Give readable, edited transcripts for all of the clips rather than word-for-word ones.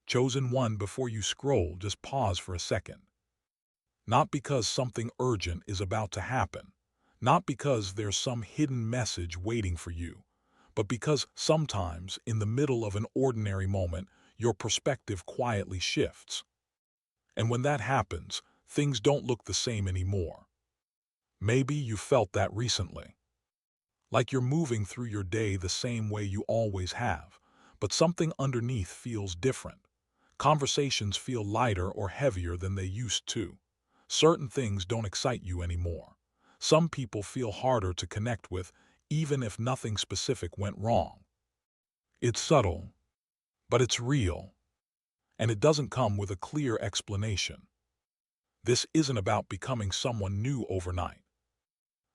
Chosen one before you scroll, just pause for a second. Not because something urgent is about to happen, not because there's some hidden message waiting for you, but because sometimes, in the middle of an ordinary moment, your perspective quietly shifts. And when that happens, things don't look the same anymore. Maybe you felt that recently. Like you're moving through your day the same way you always have, but something underneath feels different. Conversations feel lighter or heavier than they used to. Certain things don't excite you anymore. Some people feel harder to connect with, even if nothing specific went wrong. It's subtle, but it's real, and it doesn't come with a clear explanation. This isn't about becoming someone new overnight.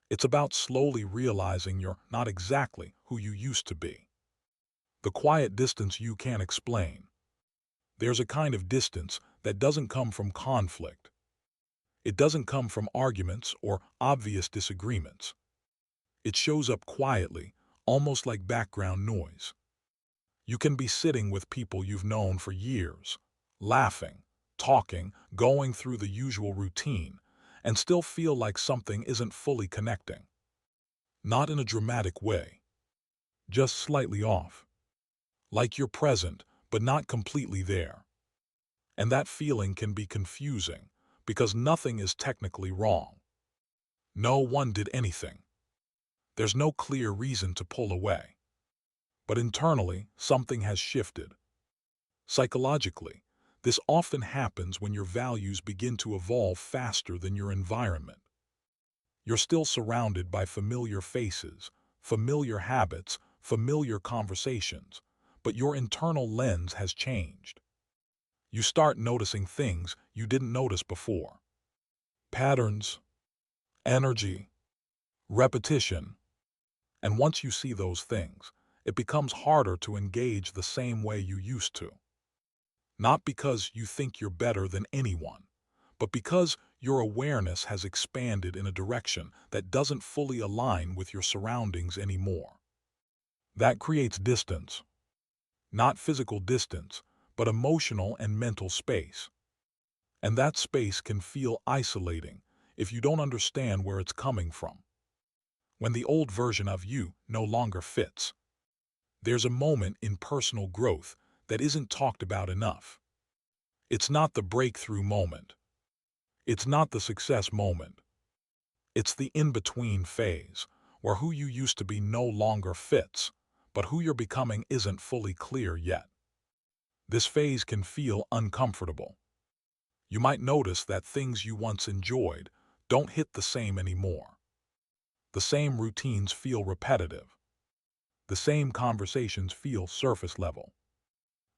It's about slowly realizing you're not exactly who you used to be. The quiet distance you can't explain. There's a kind of distance that doesn't come from conflict. It doesn't come from arguments or obvious disagreements. It shows up quietly, almost like background noise. You can be sitting with people you've known for years, laughing, talking, going through the usual routine, and still feel like something isn't fully connecting. Not in a dramatic way, just slightly off. Like you're present, but not completely there. And that feeling can be confusing, because nothing is technically wrong. No one did anything. There's no clear reason to pull away. But internally, something has shifted. Psychologically, this often happens when your values begin to evolve faster than your environment. You're still surrounded by familiar faces, familiar habits, familiar conversations, but your internal lens has changed. You start noticing things you didn't notice before. Patterns, energy, repetition. And once you see those things, it becomes harder to engage the same way you used to. Not because you think you're better than anyone, but because your awareness has expanded in a direction that doesn't fully align with your surroundings anymore. That creates distance. Not physical distance, but emotional and mental space. And that space can feel isolating if you don't understand where it's coming from. When the old version of you no longer fits, there's a moment in personal growth that isn't talked about enough. It's not the breakthrough moment. It's not the success moment. It's the in-between phase, where who you used to be no longer fits, but who you're becoming isn't fully clear yet. This phase can feel uncomfortable. You might notice that things you once enjoyed don't hit the same anymore. The same routines feel repetitive. The same conversations feel surface level.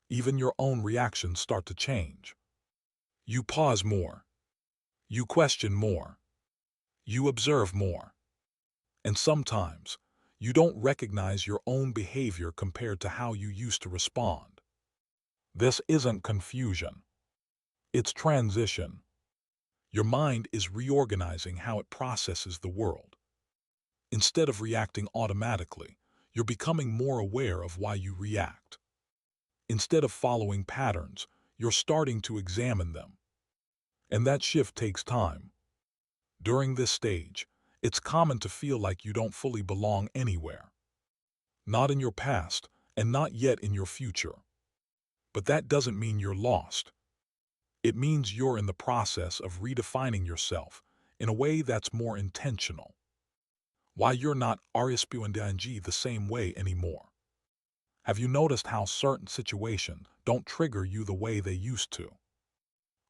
Even your own reactions start to change. You pause more. You question more. You observe more. And sometimes, you don't recognize your own behavior compared to how you used to respond. This isn't confusion. It's transition. Your mind is reorganizing how it processes the world. Instead of reacting automatically, you're becoming more aware of why you react. Instead of following patterns, you're starting to examine them. And that shift takes time. During this stage, it's common to feel like you don't fully belong anywhere. Not in your past, and not yet in your future. But that doesn't mean you're lost. It means you're in the process of redefining yourself in a way that's more intentional. Why you're not responding the same way anymore. Have you noticed how certain situations don't trigger you the way they used to?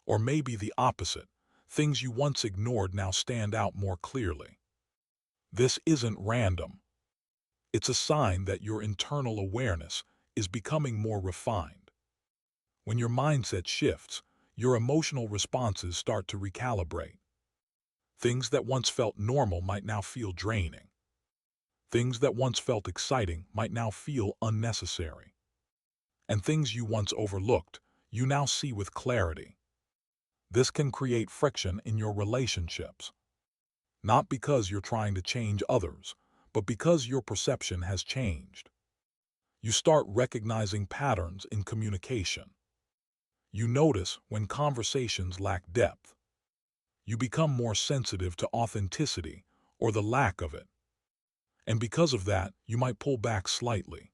Or maybe the opposite, things you once ignored now stand out more clearly. This isn't random. It's a sign that your internal awareness is becoming more refined. When your mindset shifts, your emotional responses start to recalibrate. Things that once felt normal might now feel draining. Things that once felt exciting might now feel unnecessary. And things you once overlooked, you now see with clarity. This can create friction in your relationships. Not because you're trying to change others, but because your perception has changed. You start recognizing patterns in communication. You notice when conversations lack depth. You become more sensitive to authenticity or the lack of it. And because of that, you might pull back slightly.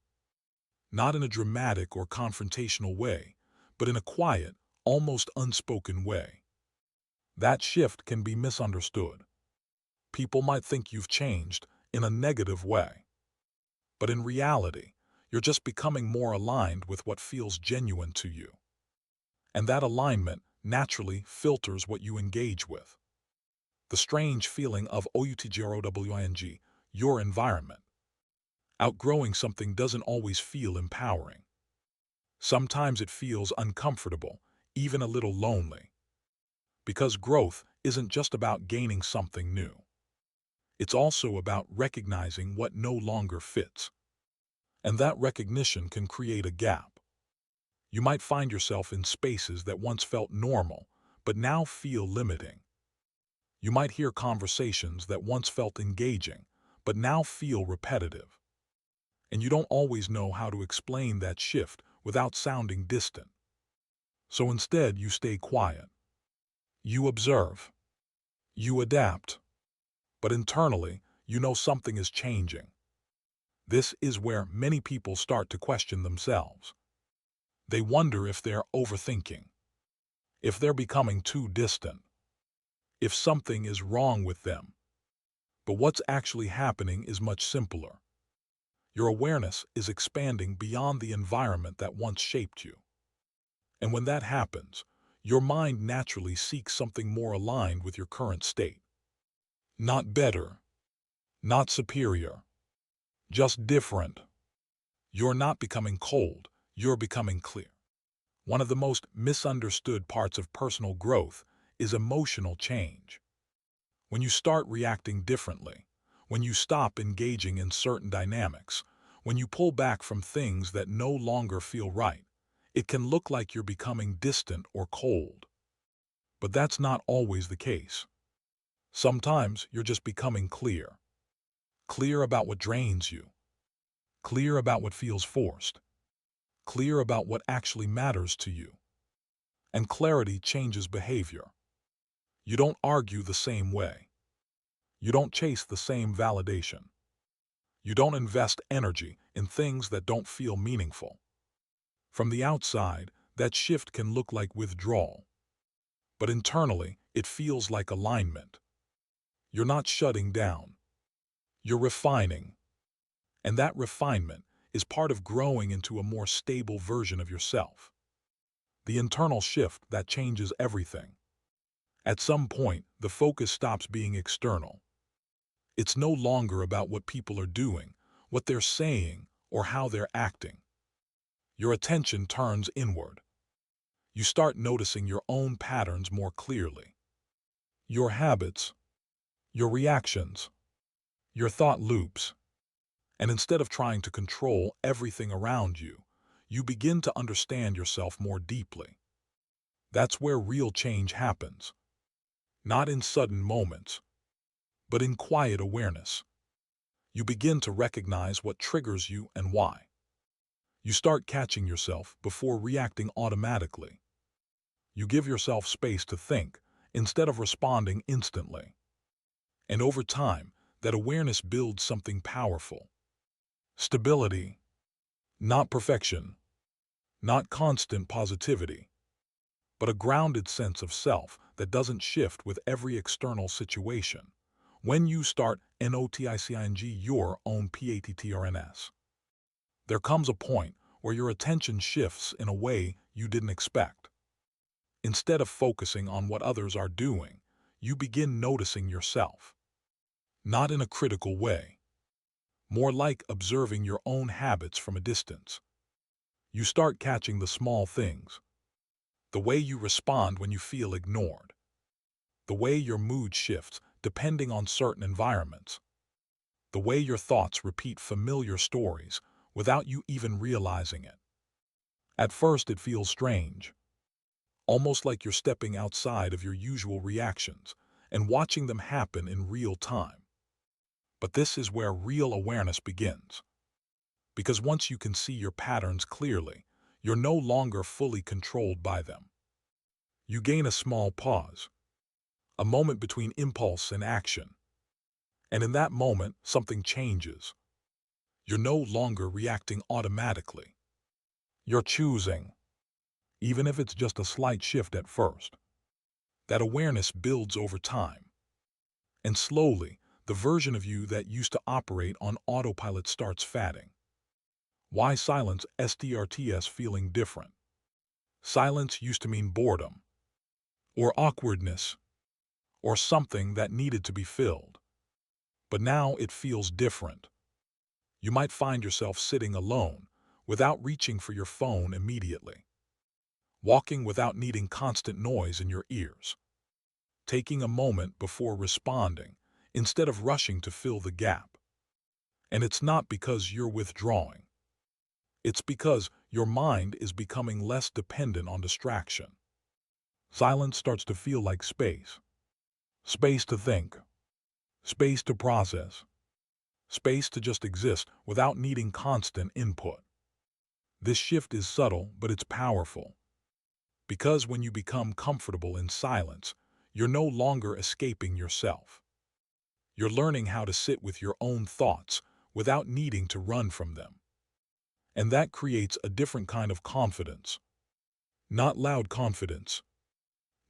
Not in a dramatic or confrontational way, but in a quiet, almost unspoken way. That shift can be misunderstood. People might think you've changed in a negative way. But in reality, you're just becoming more aligned with what feels genuine to you. And that alignment naturally filters what you engage with. The strange feeling of outgrowing, your environment. Outgrowing something doesn't always feel empowering. Sometimes it feels uncomfortable, even a little lonely. Because growth isn't just about gaining something new. It's also about recognizing what no longer fits. And that recognition can create a gap. You might find yourself in spaces that once felt normal, but now feel limiting. You might hear conversations that once felt engaging, but now feel repetitive. And you don't always know how to explain that shift without sounding distant. So instead, you stay quiet. You observe. You adapt. But internally, you know something is changing. This is where many people start to question themselves. They wonder if they're overthinking, if they're becoming too distant, if something is wrong with them. But what's actually happening is much simpler. Your awareness is expanding beyond the environment that once shaped you. And when that happens, your mind naturally seeks something more aligned with your current state. Not better, not superior, just different. You're not becoming cold, you're becoming clear. One of the most misunderstood parts of personal growth is emotional change. When you start reacting differently, when you stop engaging in certain dynamics, when you pull back from things that no longer feel right, it can look like you're becoming distant or cold. But that's not always the case. Sometimes you're just becoming clear. Clear about what drains you. Clear about what feels forced. Clear about what actually matters to you. And clarity changes behavior. You don't argue the same way. You don't chase the same validation. You don't invest energy in things that don't feel meaningful. From the outside, that shift can look like withdrawal. But internally, it feels like alignment. You're not shutting down. You're refining. And that refinement is part of growing into a more stable version of yourself. The internal shift that changes everything. At some point, the focus stops being external. It's no longer about what people are doing, what they're saying, or how they're acting. Your attention turns inward. You start noticing your own patterns more clearly. Your habits, your reactions, your thought loops. And instead of trying to control everything around you, you begin to understand yourself more deeply. That's where real change happens. Not in sudden moments, but in quiet awareness. You begin to recognize what triggers you and why. You start catching yourself before reacting automatically. You give yourself space to think instead of responding instantly. And over time, that awareness builds something powerful. Stability, not perfection, not constant positivity, but a grounded sense of self that doesn't shift with every external situation. When you start noticing your own patterns, there comes a point where your attention shifts in a way you didn't expect. Instead of focusing on what others are doing, you begin noticing yourself. Not in a critical way, more like observing your own habits from a distance. You start catching the small things. The way you respond when you feel ignored. The way your mood shifts depending on certain environments. The way your thoughts repeat familiar stories without you even realizing it. At first it feels strange, almost like you're stepping outside of your usual reactions and watching them happen in real time. But this is where real awareness begins. Because once you can see your patterns clearly, you're no longer fully controlled by them. You gain a small pause, a moment between impulse and action. And in that moment, something changes. You're no longer reacting automatically. You're choosing, even if it's just a slight shift at first. That awareness builds over time. And slowly, the version of you that used to operate on autopilot starts fading. Why silence STRTS feeling different? Silence used to mean boredom, or awkwardness, or something that needed to be filled. But now it feels different. You might find yourself sitting alone, without reaching for your phone immediately. Walking without needing constant noise in your ears. Taking a moment before responding, instead of rushing to fill the gap. And it's not because you're withdrawing. It's because your mind is becoming less dependent on distraction. Silence starts to feel like space. Space to think. Space to process. Space to just exist without needing constant input. This shift is subtle, but it's powerful. Because when you become comfortable in silence, you're no longer escaping yourself. You're learning how to sit with your own thoughts without needing to run from them. And that creates a different kind of confidence. Not loud confidence,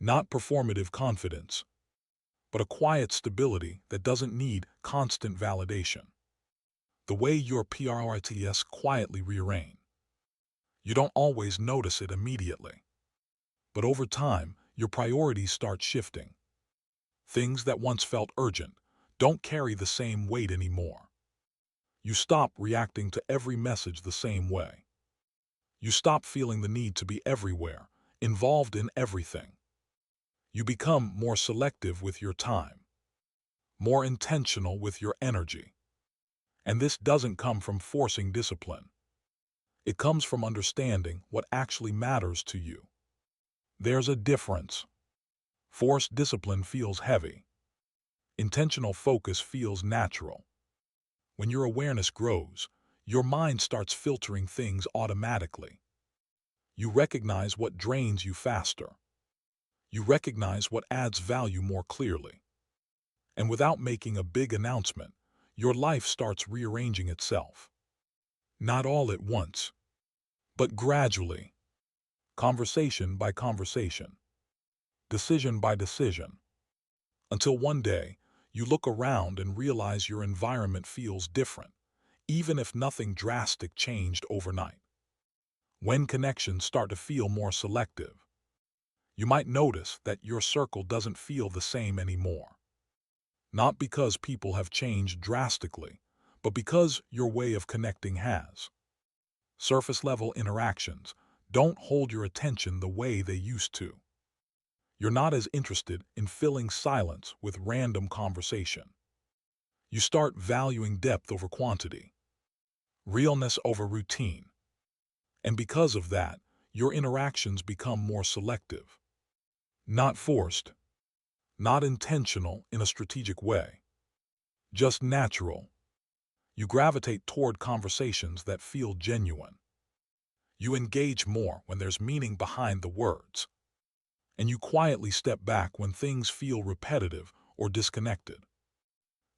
not performative confidence, but a quiet stability that doesn't need constant validation. The way your priorities quietly rearrange. You don't always notice it immediately. But over time, your priorities start shifting. Things that once felt urgent don't carry the same weight anymore. You stop reacting to every message the same way. You stop feeling the need to be everywhere, involved in everything. You become more selective with your time, more intentional with your energy. And this doesn't come from forcing discipline. It comes from understanding what actually matters to you. There's a difference. Forced discipline feels heavy. Intentional focus feels natural. When your awareness grows, your mind starts filtering things automatically. You recognize what drains you faster. You recognize what adds value more clearly. And without making a big announcement, your life starts rearranging itself. Not all at once, but gradually, conversation by conversation, decision by decision, until one day you look around and realize your environment feels different, even if nothing drastic changed overnight. When connections start to feel more selective, you might notice that your circle doesn't feel the same anymore. Not because people have changed drastically, but because your way of connecting has. Surface-level interactions don't hold your attention the way they used to. You're not as interested in filling silence with random conversation. You start valuing depth over quantity, realness over routine. And because of that, your interactions become more selective. Not forced, not intentional in a strategic way, just natural. You gravitate toward conversations that feel genuine. You engage more when there's meaning behind the words. And you quietly step back when things feel repetitive or disconnected.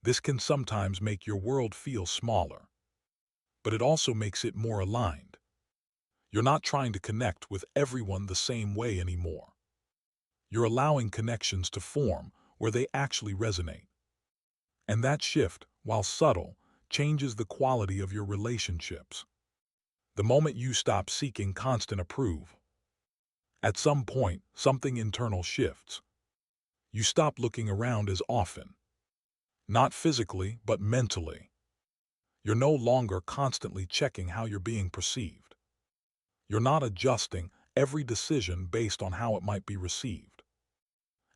This can sometimes make your world feel smaller, but it also makes it more aligned. You're not trying to connect with everyone the same way anymore. You're allowing connections to form where they actually resonate. And that shift, while subtle, changes the quality of your relationships. The moment you stop seeking constant approval, at some point, something internal shifts. You stop looking around as often. Not physically, but mentally. You're no longer constantly checking how you're being perceived. You're not adjusting every decision based on how it might be received.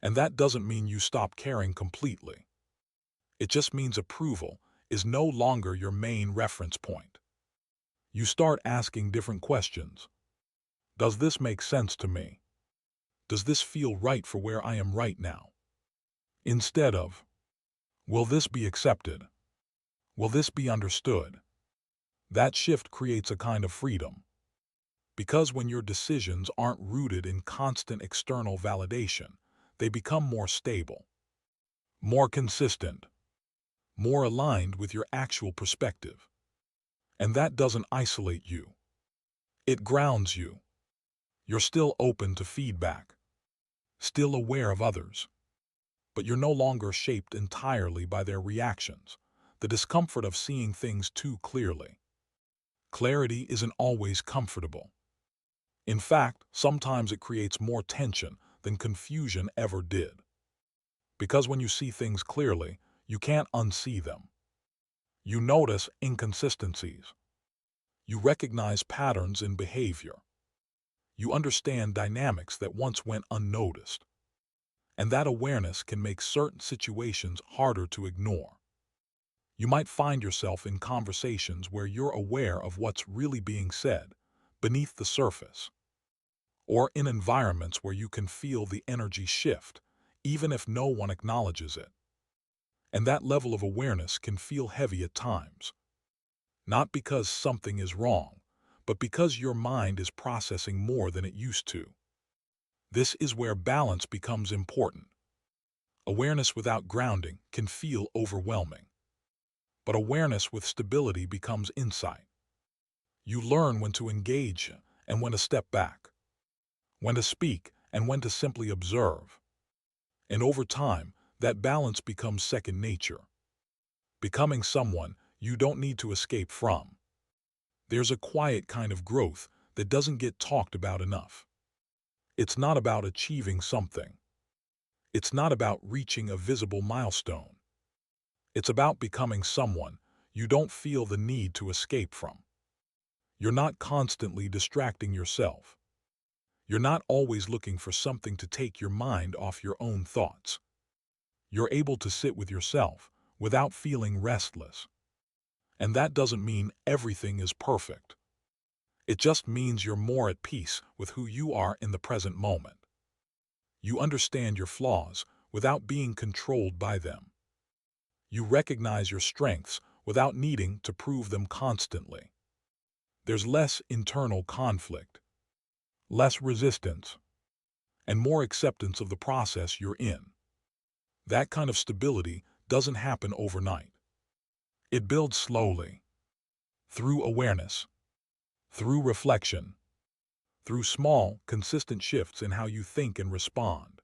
And that doesn't mean you stop caring completely. It just means approval is no longer your main reference point. You start asking different questions. Does this make sense to me? Does this feel right for where I am right now? Instead of, will this be accepted? Will this be understood? That shift creates a kind of freedom. Because when your decisions aren't rooted in constant external validation, they become more stable, more consistent, more aligned with your actual perspective. And that doesn't isolate you. It grounds you. You're still open to feedback, still aware of others, but you're no longer shaped entirely by their reactions, the discomfort of seeing things too clearly. Clarity isn't always comfortable. In fact, sometimes it creates more tension than confusion ever did. Because when you see things clearly, you can't unsee them. You notice inconsistencies. You recognize patterns in behavior. You understand dynamics that once went unnoticed. And that awareness can make certain situations harder to ignore. You might find yourself in conversations where you're aware of what's really being said beneath the surface, or in environments where you can feel the energy shift, even if no one acknowledges it. And that level of awareness can feel heavy at times, not because something is wrong, but because your mind is processing more than it used to. This is where balance becomes important. Awareness without grounding can feel overwhelming, but awareness with stability becomes insight. You learn when to engage and when to step back, when to speak and when to simply observe. And over time, that balance becomes second nature, becoming someone you don't need to escape from. There's a quiet kind of growth that doesn't get talked about enough. It's not about achieving something. It's not about reaching a visible milestone. It's about becoming someone you don't feel the need to escape from. You're not constantly distracting yourself. You're not always looking for something to take your mind off your own thoughts. You're able to sit with yourself without feeling restless. And that doesn't mean everything is perfect. It just means you're more at peace with who you are in the present moment. You understand your flaws without being controlled by them. You recognize your strengths without needing to prove them constantly. There's less internal conflict, less resistance, and more acceptance of the process you're in. That kind of stability doesn't happen overnight. It builds slowly, through awareness, through reflection, through small, consistent shifts in how you think and respond.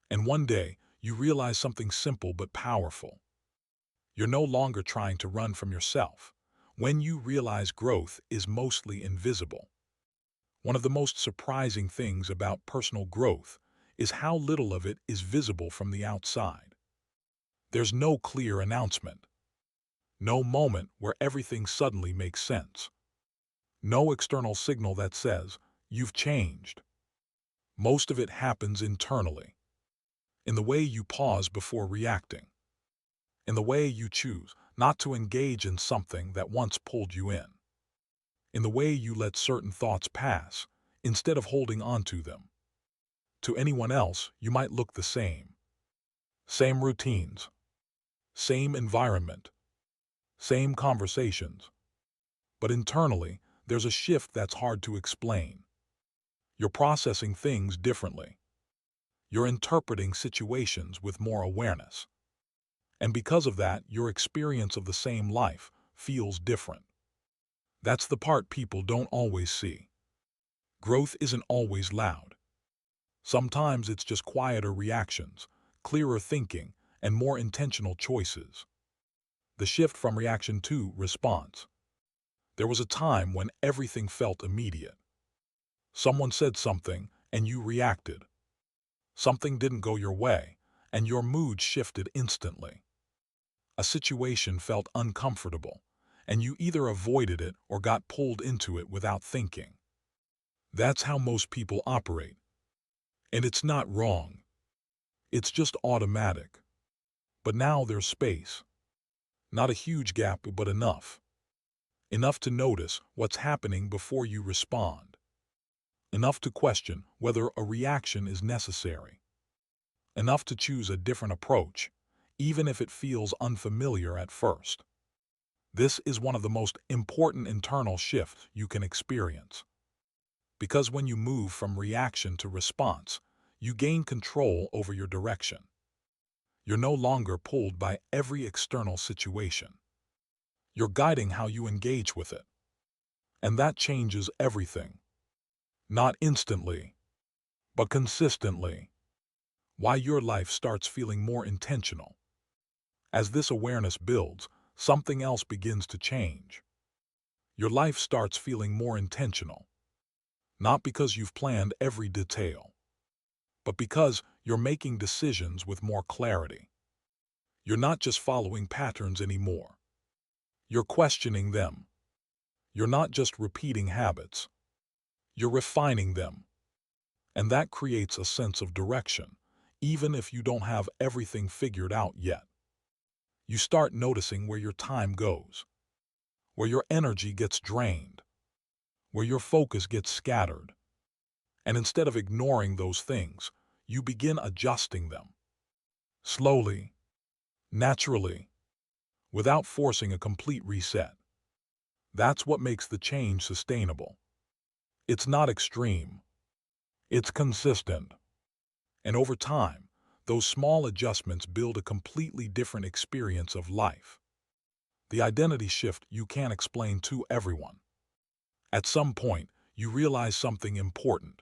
And one day, you realize something simple but powerful. You're no longer trying to run from yourself. When you realize growth is mostly invisible. One of the most surprising things about personal growth is how little of it is visible from the outside. There's no clear announcement, no moment where everything suddenly makes sense, no external signal that says, you've changed. Most of it happens internally, in the way you pause before reacting, in the way you choose not to engage in something that once pulled you in the way you let certain thoughts pass instead of holding on to them. To anyone else, you might look the same. Same routines, same environment, same conversations. But internally, there's a shift that's hard to explain. You're processing things differently. You're interpreting situations with more awareness. And because of that, your experience of the same life feels different. That's the part people don't always see. Growth isn't always loud. Sometimes it's just quieter reactions, clearer thinking, and more intentional choices. The shift from reaction to response. There was a time when everything felt immediate. Someone said something, and you reacted. Something didn't go your way, and your mood shifted instantly. A situation felt uncomfortable, and you either avoided it or got pulled into it without thinking. That's how most people operate. And it's not wrong. It's just automatic. But now there's space. Not a huge gap, but enough. Enough to notice what's happening before you respond. Enough to question whether a reaction is necessary. Enough to choose a different approach, even if it feels unfamiliar at first. This is one of the most important internal shifts you can experience. Because when you move from reaction to response, you gain control over your direction. You're no longer pulled by every external situation. You're guiding how you engage with it. And that changes everything. Not instantly, but consistently. Why your life starts feeling more intentional. As this awareness builds, something else begins to change. Your life starts feeling more intentional. Not because you've planned every detail, but because you're making decisions with more clarity. You're not just following patterns anymore. You're questioning them. You're not just repeating habits. You're refining them. And that creates a sense of direction, even if you don't have everything figured out yet. You start noticing where your time goes, where your energy gets drained, where your focus gets scattered. And instead of ignoring those things, you begin adjusting them. Slowly, naturally, without forcing a complete reset. That's what makes the change sustainable. It's not extreme. It's consistent. And over time, those small adjustments build a completely different experience of life. The identity shift you can't explain to everyone. At some point, you realize something important.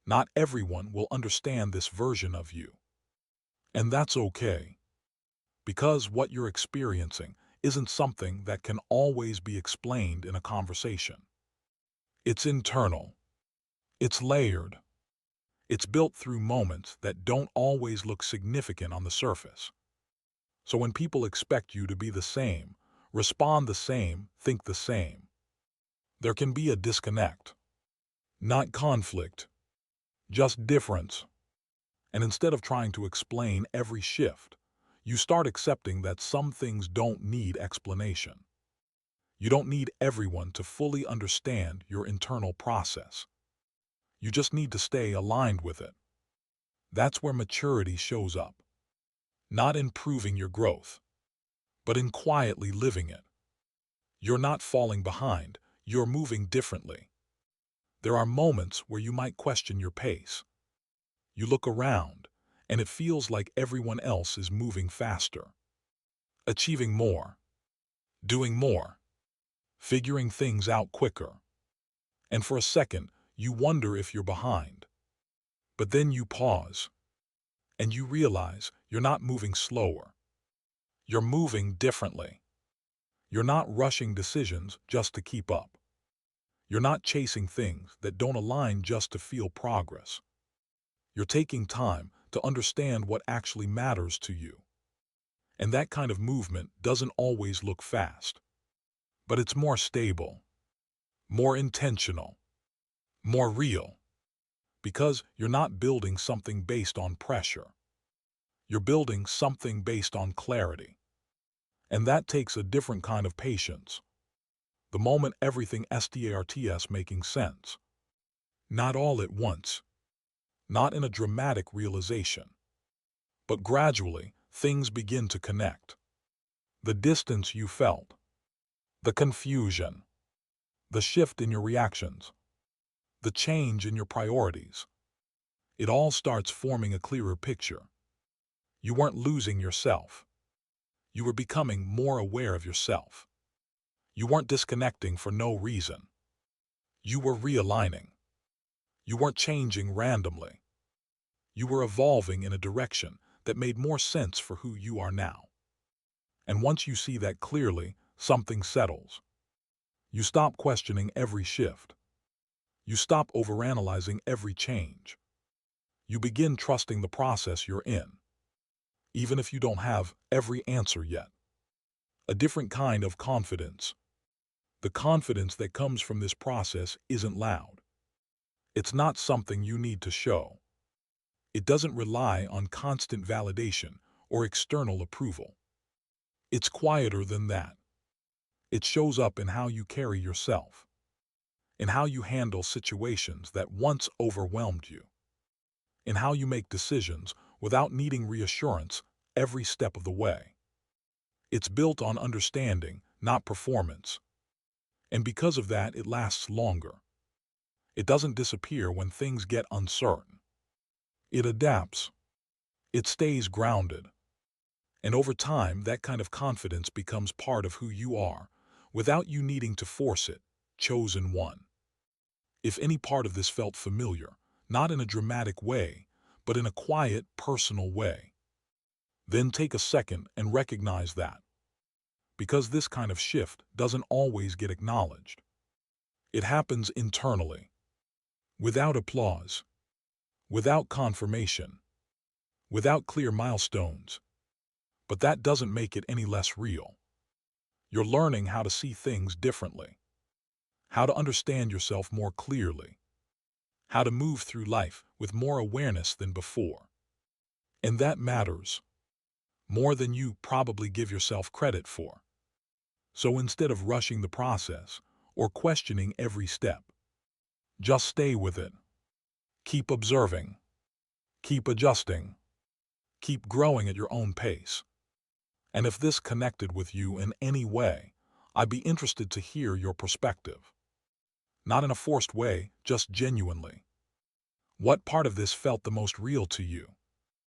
Not everyone will understand this version of you. And that's okay. Because what you're experiencing isn't something that can always be explained in a conversation. It's internal. It's layered. It's built through moments that don't always look significant on the surface. So when people expect you to be the same, respond the same, think the same, there can be a disconnect. Not conflict, just difference. And instead of trying to explain every shift, you start accepting that some things don't need explanation. You don't need everyone to fully understand your internal process. You just need to stay aligned with it. That's where maturity shows up. Not in proving your growth, but in quietly living it. You're not falling behind, you're moving differently. There are moments where you might question your pace. You look around, and it feels like everyone else is moving faster, achieving more, doing more, figuring things out quicker. And for a second, you wonder if you're behind. But then you pause, and you realize you're not moving slower. You're moving differently. You're not rushing decisions just to keep up. You're not chasing things that don't align just to feel progress. You're taking time to understand what actually matters to you. And that kind of movement doesn't always look fast. But it's more stable, more intentional, more real. Because you're not building something based on pressure. You're building something based on clarity. And that takes a different kind of patience. The moment everything starts making sense. Not all at once. Not in a dramatic realization. But gradually, things begin to connect. The distance you felt. The confusion. The shift in your reactions. The change in your priorities. It all starts forming a clearer picture. You weren't losing yourself. You were becoming more aware of yourself. You weren't disconnecting for no reason. You were realigning. You weren't changing randomly. You were evolving in a direction that made more sense for who you are now. And once you see that clearly, something settles. You stop questioning every shift. You stop overanalyzing every change. You begin trusting the process you're in, even if you don't have every answer yet. A different kind of confidence. The confidence that comes from this process isn't loud. It's not something you need to show. It doesn't rely on constant validation or external approval. It's quieter than that. It shows up in how you carry yourself, in how you handle situations that once overwhelmed you, in how you make decisions without needing reassurance every step of the way. It's built on understanding, not performance. And because of that, it lasts longer. It doesn't disappear when things get uncertain. It adapts. It stays grounded. And over time, that kind of confidence becomes part of who you are, without you needing to force it. Chosen one. If any part of this felt familiar, not in a dramatic way, but in a quiet, personal way, then take a second and recognize that. Because this kind of shift doesn't always get acknowledged. It happens internally, without applause, without confirmation, without clear milestones. But that doesn't make it any less real. You're learning how to see things differently, how to understand yourself more clearly, how to move through life with more awareness than before. And that matters, more than you probably give yourself credit for. So instead of rushing the process or questioning every step, just stay with it. Keep observing, keep adjusting, keep growing at your own pace. And if this connected with you in any way, I'd be interested to hear your perspective. Not in a forced way, just genuinely. What part of this felt the most real to you?